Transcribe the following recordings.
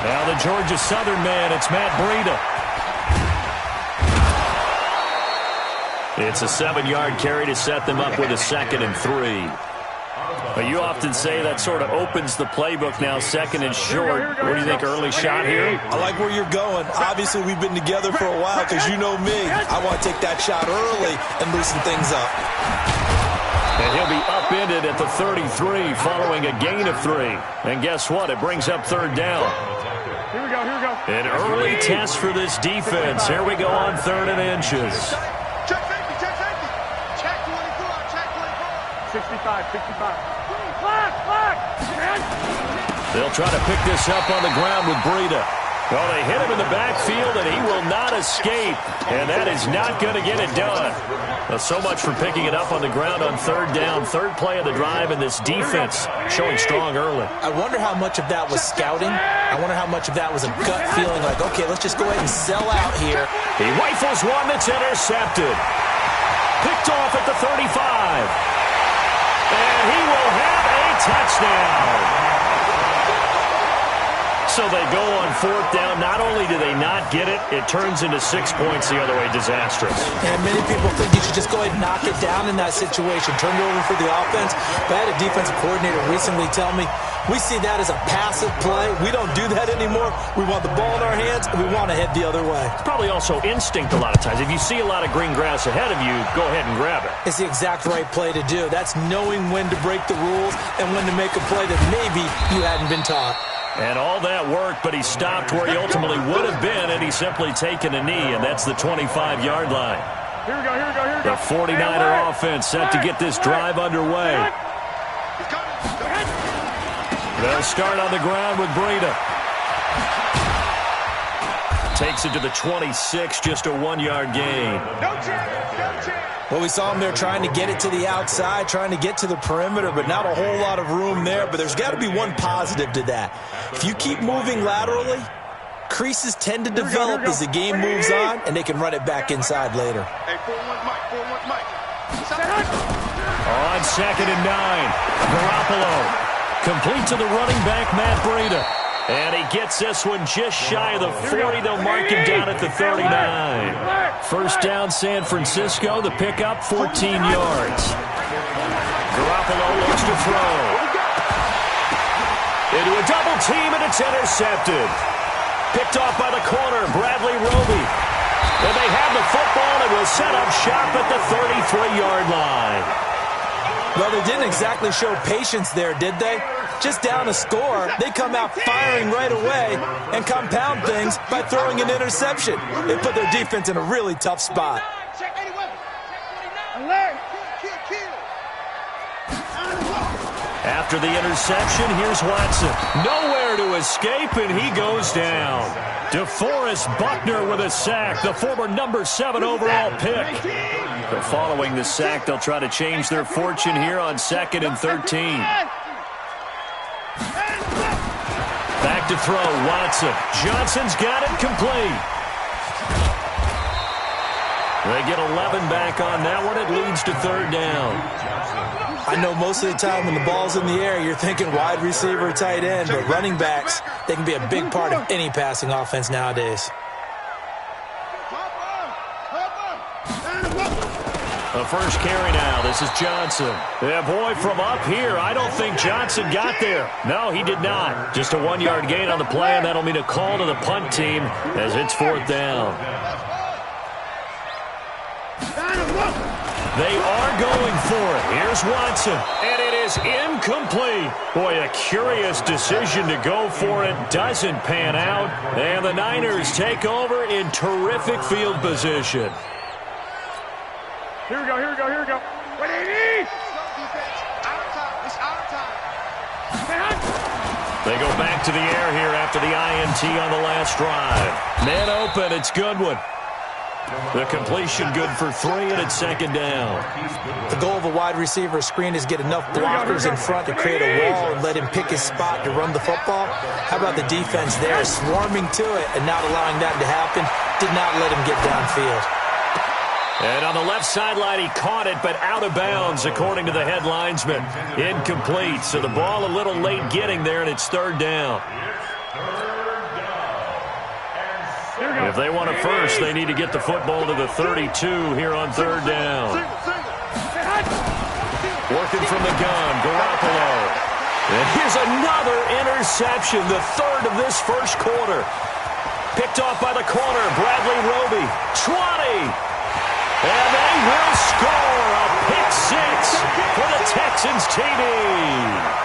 Now the Georgia Southern man, it's Matt Breida. It's a 7-yard carry to set them up with a 2nd and 3. But you often say that sort of opens the playbook now, 2nd and short. What do you think, early shot here? I like where you're going. Obviously, we've been together for a while because you know me. I want to take that shot early and loosen things up. And he'll be upended at the 33 following a gain of 3. And guess what? It brings up 3rd down. Here we go, here we go. An early test for this defense. Here we go on 3rd and inches. Check 50, check 50. Check 24, check 24. 65, 65. They'll try to pick this up on the ground with Breida. Well, they hit him in the backfield, and he will not escape. And that is not going to get it done. Well, so much for picking it up on the ground on 3rd down. 3rd play of the drive, and this defense showing strong early. I wonder how much of that was scouting. I wonder how much of that was a gut feeling like, okay, let's just go ahead and sell out here. He rifles one that's intercepted. Picked off at the 35. And he will have a touchdown. So they go on 4th down. Not only do they not get it, it turns into 6 points the other way. Disastrous. And many people think you should just go ahead and knock it down in that situation. Turn it over for the offense. But I had a defensive coordinator recently tell me, we see that as a passive play. We don't do that anymore. We want the ball in our hands, and we want to head the other way. It's probably also instinct a lot of times. If you see a lot of green grass ahead of you, go ahead and grab it. It's the exact right play to do. That's knowing when to break the rules and when to make a play that maybe you hadn't been taught. And all that worked, but he stopped where he ultimately would have been, and he's simply taken a knee, and that's the 25-yard line. Here we go, here we go, here we go. The 49er offense set to get this drive underway. They'll start on the ground with Breida. Takes it to the 26, just a 1-yard gain. No chance, no chance. Well, we saw him there trying to get it to the outside, trying to get to the perimeter, but not a whole lot of room there. But there's got to be one positive to that. If you keep moving laterally, creases tend to develop as the game moves on, and they can run it back inside later. Hey, 4-1 Mike, 4-1 Mike. On 2nd and 9, Garoppolo complete to the running back, Matt Breida. And he gets this one just shy of the 40. They'll mark him down at the 39. 1st down, San Francisco. The pickup, 14 yards. Garoppolo looks to throw. Into a double team, and it's intercepted. Picked off by the corner, Bradley Roby. And they have the football and will set up shop at the 33-yard line. Well, they didn't exactly show patience there, did they? Just down a score, they come out firing right away and compound things by throwing an interception. They put their defense in a really tough spot. After the interception, here's Watson. Nowhere to escape, and he goes down. DeForest Buckner with a sack, the former number 7 overall pick. But following the sack, they'll try to change their fortune here on 2nd and 13. Back to throw, Watson. Johnson's got it complete. They get 11 back on that one. It leads to 3rd down. I know most of the time when the ball's in the air, you're thinking wide receiver, tight end, but running backs, they can be a big part of any passing offense nowadays. The first carry now. This is Johnson. Yeah, boy, from up here, I don't think Johnson got there. No, he did not. Just a 1-yard gain on the play, and that'll mean a call to the punt team as it's 4th down. They are going for it. Here's Watson, and it is incomplete. Boy, a curious decision to go for it. Doesn't pan out, and the Niners take over in terrific field position. Here we go, here we go, here we go. What do you need? They go back to the air here after the INT on the last drive. Man open, it's Goodwin. The completion good for 3, and it's 2nd down. The goal of a wide receiver screen is get enough blockers in front to create a wall and let him pick his spot to run the football. How about the defense there, swarming to it and not allowing that to happen? Did not let him get downfield. And on the left sideline, he caught it, but out of bounds, according to the head linesman. Incomplete, so the ball a little late getting there, and it's 3rd down. If they want a first, they need to get the football to the 32 here on third down. Working from the gun, Garoppolo. And here's another interception, the third of this first quarter. Picked off by the corner, Bradley Roby. 20. And they will score a pick six for the Texans TD.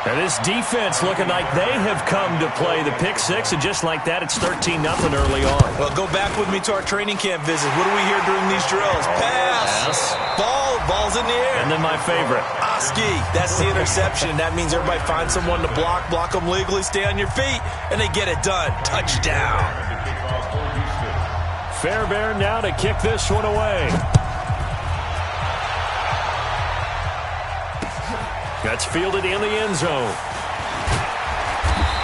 And this defense looking like they have come to play the pick six, and just like that, it's 13-0 early on. Well, go back with me to our training camp visit. What do we hear during these drills? Pass. Ball's in the air. And then my favorite. Oski, that's the interception. That means everybody finds someone to block them legally, stay on your feet, and they get it done. Touchdown. Fairbairn now to kick this one away. That's fielded in the end zone.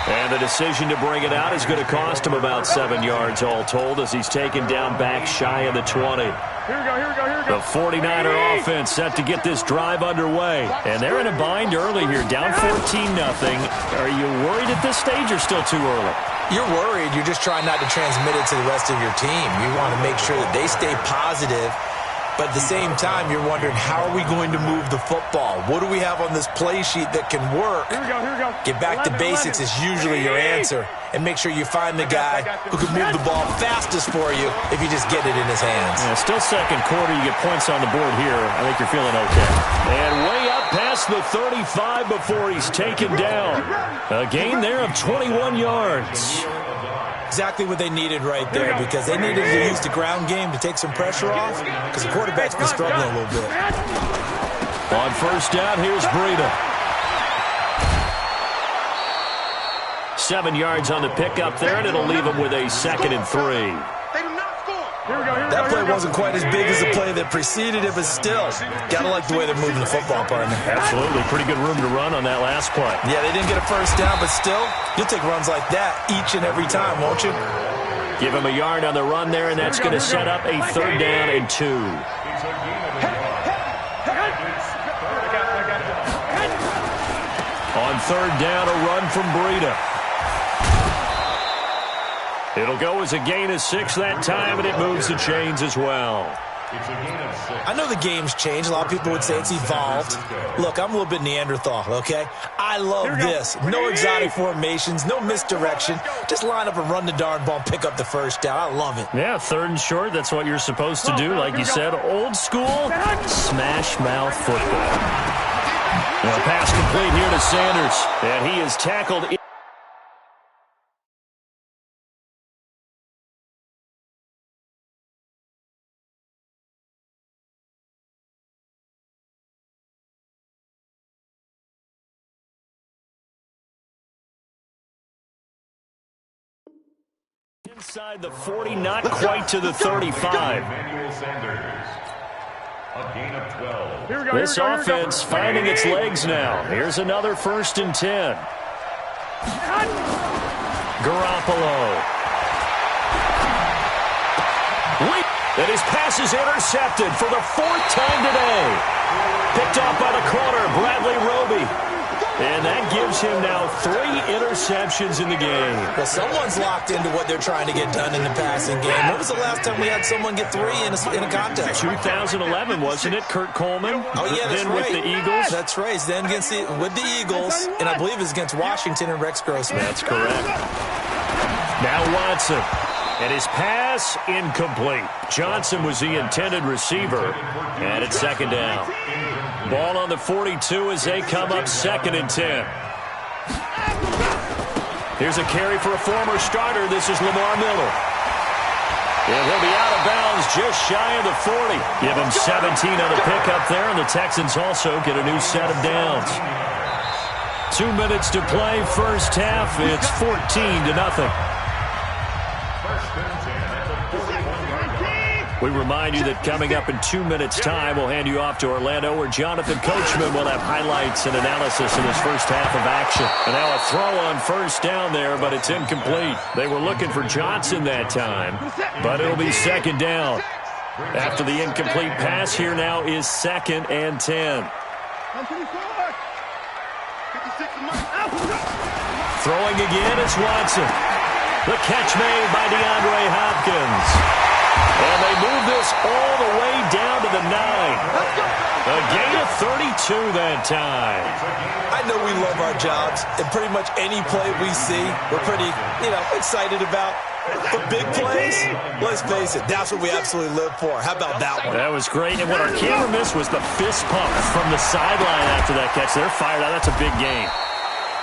And the decision to bring it out is going to cost him about 7 yards all told as he's taken down back shy of the 20. Here we go. The 49er offense set to get this drive underway. And they're in a bind early here, down 14-0. Are you worried at this stage or still too early? You're worried. You're just trying not to transmit it to the rest of your team. You want to make sure that they stay positive. But at the same time, you're wondering, how are we going to move the football? What do we have on this play sheet that can work? Here we go. Get back to basics is usually your answer. And make sure you find the guy who can move the ball fastest for you if you just get it in his hands. Yeah, still second quarter. You get points on the board here. I think you're feeling okay. And way up past the 35 before he's taken down. A gain there of 21 yards. Exactly what they needed right there, because they needed to use the ground game to take some pressure off, because the quarterback's been struggling a little bit. On first down, here's Breida. 7 yards on the pickup there, and it'll leave him with a 2nd and 3. That play wasn't quite as big as the play that preceded it, but still, gotta like the way they're moving the football, partner. Absolutely. Pretty good room to run on that last play. Yeah, they didn't get a first down, but still, you'll take runs like that each and every time, won't you? Give him a yard on the run there, and that's going to set up a 3rd down and 2. On 3rd down, a run from Breida. It'll go as a gain of 6 that time, and it moves the chains as well. I know the game's changed. A lot of people would say it's evolved. Look, I'm a little bit Neanderthal, okay? I love this. No exotic formations, no misdirection. Just line up and run the darn ball, pick up the first down. I love it. Yeah, 3rd and short, that's what you're supposed to do. Like you said, old school, smash mouth football. Now, pass complete here to Sanders, and he is tackled. Inside the 40, not quite to the 35. This offense finding its legs now. Here's another 1st and 10. Garoppolo. And his pass is intercepted for the 4th time today. Picked off by the corner, Bradley Roby. And that gives him now 3 interceptions in the game. Well, someone's locked into what they're trying to get done in the passing game. When was the last time we had someone get 3 in a contest? 2011, wasn't it? Kurt Coleman. Oh, yeah, that's then right. with the Eagles. That's right. Then with the Eagles, and I believe it's against Washington and Rex Grossman. That's correct. Now Watson. And his pass incomplete. Johnson was the intended receiver. And it's 2nd down. Ball on the 42 as they come up 2nd and 10. Here's a carry for a former starter. This is Lamar Miller. And he'll be out of bounds just shy of the 40. Give him 17 on the pickup there, and the Texans also get a new set of downs. 2 minutes to play, first half. It's 14-0. We remind you that coming up in 2 minutes' time, we'll hand you off to Orlando, where Jonathan Coachman will have highlights and analysis in his first half of action. And now a throw on first down there, but it's incomplete. They were looking for Johnson that time, but it'll be 2nd down. After the incomplete pass, here now is 2nd and 10. Throwing again, it's Watson. The catch made by DeAndre Hopkins. And they move this all the way down to the 9. A gain of 32 that time. I know we love our jobs, and pretty much any play we see, we're pretty, excited about. But big plays, let's face it, that's what we absolutely live for. How about that one? That was great. And what our camera missed was the fist pump from the sideline after that catch. They're fired out. That's a big gain.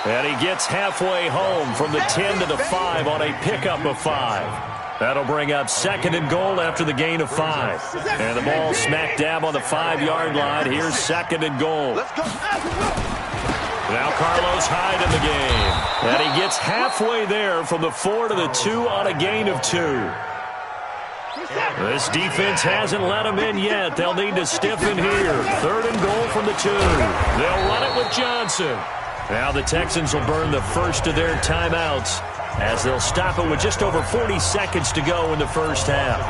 And he gets halfway home from the 10 to the 5 on a pickup of 5. That'll bring up 2nd and goal after the gain of 5. And the ball smack dab on the 5-yard line. Here's 2nd and goal. Now Carlos Hyde in the game. And he gets halfway there from the 4 to the 2 on a gain of 2. This defense hasn't let him in yet. They'll need to stiffen here. 3rd and goal from the 2. They'll run it with Johnson. Now the Texans will burn the first of their timeouts as they'll stop it with just over 40 seconds to go in the first half.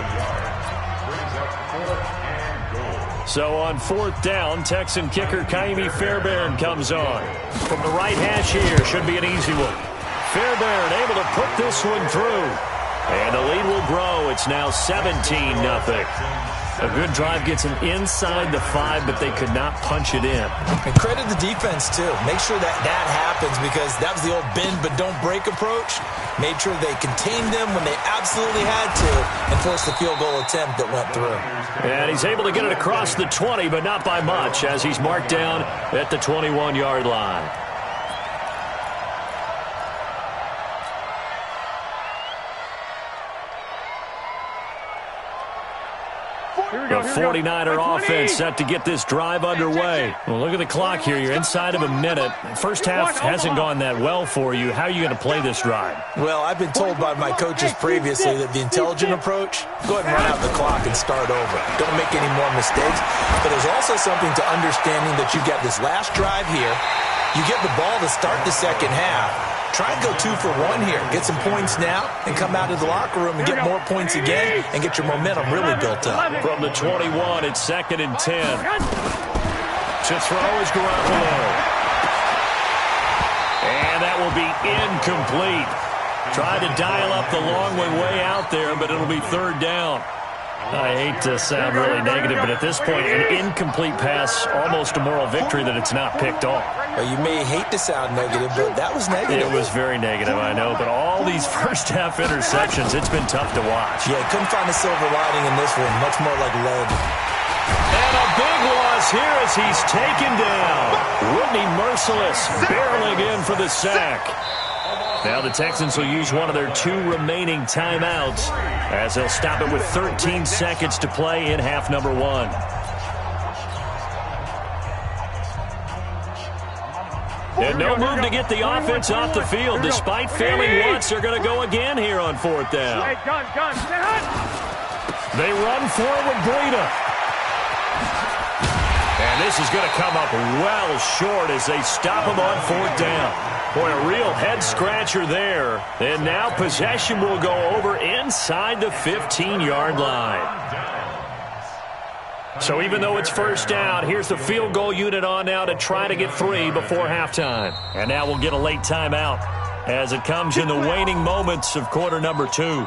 So on 4th down, Texan kicker Kaimi Fairbairn comes on. From the right hash here, should be an easy one. Fairbairn able to put this one through. And the lead will grow. It's now 17-0. A good drive gets them inside the 5, but they could not punch it in. And credit the defense, too. Make sure that happens because that was the old bend but don't break approach. Made sure they contained them when they absolutely had to and forced the field goal attempt that went through. And he's able to get it across the 20, but not by much as he's marked down at the 21-yard line. The 49er offense set to get this drive underway. Well, look at the clock here. You're inside of a minute. First half hasn't gone that well for you. How are you going to play this drive? Well, I've been told by my coaches previously that the intelligent approach, go ahead and run out the clock and start over. Don't make any more mistakes. But there's also something to understanding that you've got this last drive here. You get the ball to start the second half. Try and go 2 for 1 here. Get some points now and come out of the locker room and get more points again and get your momentum really built up. From the 21, it's 2nd and 10. To throw is Garoppolo. And that will be incomplete. Tried to dial up the long way out there, but it'll be 3rd down. I hate to sound really negative, but at this point, an incomplete pass, almost a moral victory that it's not picked off. Well, you may hate to sound negative, but that was negative. It was very negative, I know, but all these first-half interceptions, it's been tough to watch. Yeah, couldn't find a silver lining in this one, much more like lead. And a big loss here as he's taken down. Whitney Merciless barreling in for the sack. Now the Texans will use one of their 2 remaining timeouts as they'll stop it with 13 seconds to play in half number 1. And no move to get the offense off the field. Despite failing once, they're going to go again here on 4th down. They run forward with Breida. And this is going to come up well short as they stop him on 4th down. Boy, a real head-scratcher there. And now possession will go over inside the 15-yard line. So even though it's 1st down, here's the field goal unit on now to try to get 3 before halftime. And now we'll get a late timeout as it comes in the waning moments of quarter number 2.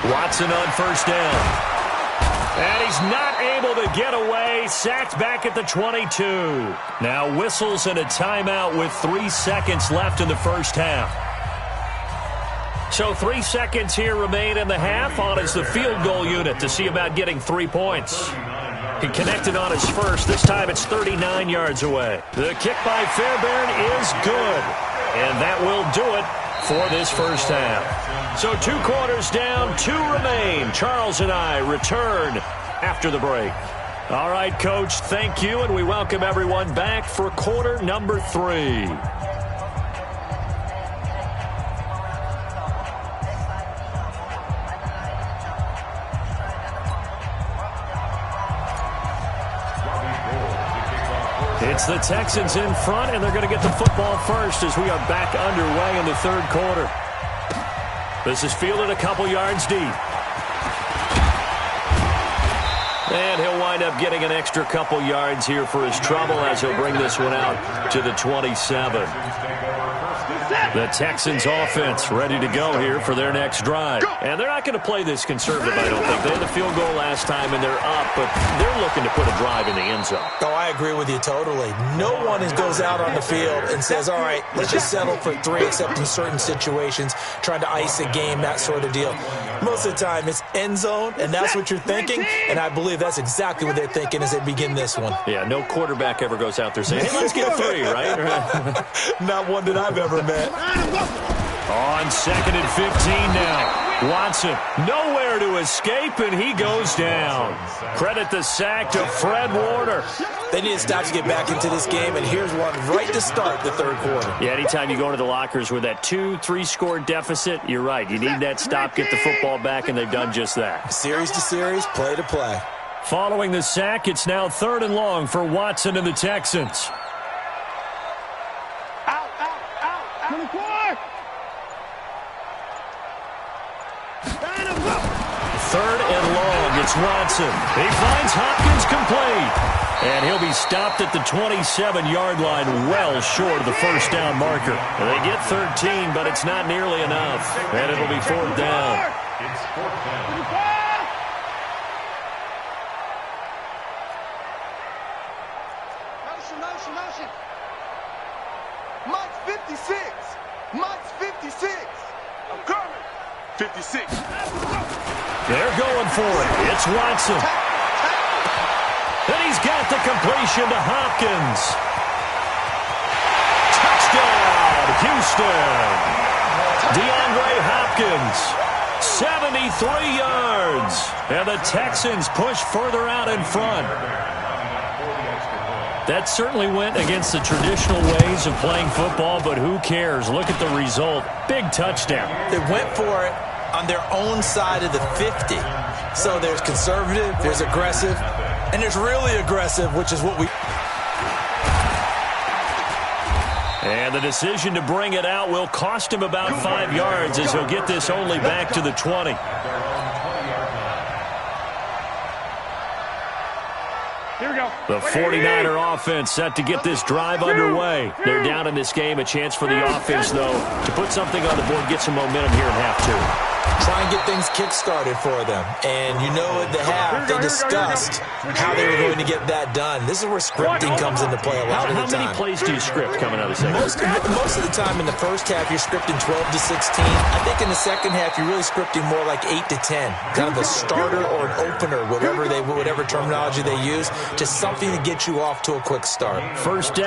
Watson on 1st down. And he's not able to get away. Sacked back at the 22. Now whistles and a timeout with 3 seconds left in the first half. So 3 seconds here remain in the half. On is the field goal unit to see about getting 3 points. He connected on his first. This time it's 39 yards away. The kick by Fairbairn is good. And that will do it for this first half. So 2 quarters down, 2 remain. Charles and I return after the break. All right, Coach, thank you, and we welcome everyone back for quarter number 3. It's the Texans in front, and they're going to get the football first as we are back underway in the third quarter. This is fielded a couple yards deep. And he'll wind up getting an extra couple yards here for his trouble as he'll bring this one out to the 27. The Texans offense ready to go here for their next drive. And they're not going to play this conservative, I don't think. They had the field goal last time, and they're up, but they're looking to put a drive in the end zone. Oh, I agree with you totally. No one goes out on the field and says, all right, let's just settle for 3, except in certain situations, trying to ice a game, that sort of deal. Most of the time, it's end zone, and that's what you're thinking, and I believe that's exactly what they're thinking as they begin this one. Yeah, no quarterback ever goes out there saying, hey, let's get 3, right? Not one that I've ever met. On 2nd and 15 now. Watson nowhere to escape, and he goes down. Credit the sack to Fred Warner. They need to stop to get back into this game, and here's one right to start the third quarter. Yeah, anytime you go into the lockers with that 2-3 score deficit, you're right. You need that stop, get the football back, and they've done just that. Series to series, play to play. Following the sack, it's now 3rd and long for Watson and the Texans. Third and long, it's Watson. He finds Hopkins complete. And he'll be stopped at the 27-yard line, well short of the first down marker. And they get 13, but it's not nearly enough. And it'll be 4th down. Motion. Mike's 56. Mike's 56. I'm coming. 56. They're going for it. It's Watson. And he's got the completion to Hopkins. Touchdown, Houston. DeAndre Hopkins, 73 yards. And the Texans push further out in front. That certainly went against the traditional ways of playing football, but who cares? Look at the result. Big touchdown. They went for it on their own side of the 50. So there's conservative, there's aggressive, and there's really aggressive, which is what we... And the decision to bring it out will cost him about 5 yards as he'll get this only back to the 20. Here we go. The 49er offense set to get this drive underway. They're down in this game. A chance for the offense, though, to put something on the board, get some momentum here in half 2. Try and get things kick-started for them. And you know at the half, they discussed how they were going to get that done. This is where scripting comes into play a lot of the time. How many plays do you script coming out of the second half? Most of the time in the first half, you're scripting 12 to 16. I think in the second half, you're really scripting more like 8 to 10. Kind of a starter or an opener, whatever terminology they use, just something to get you off to a quick start. First down.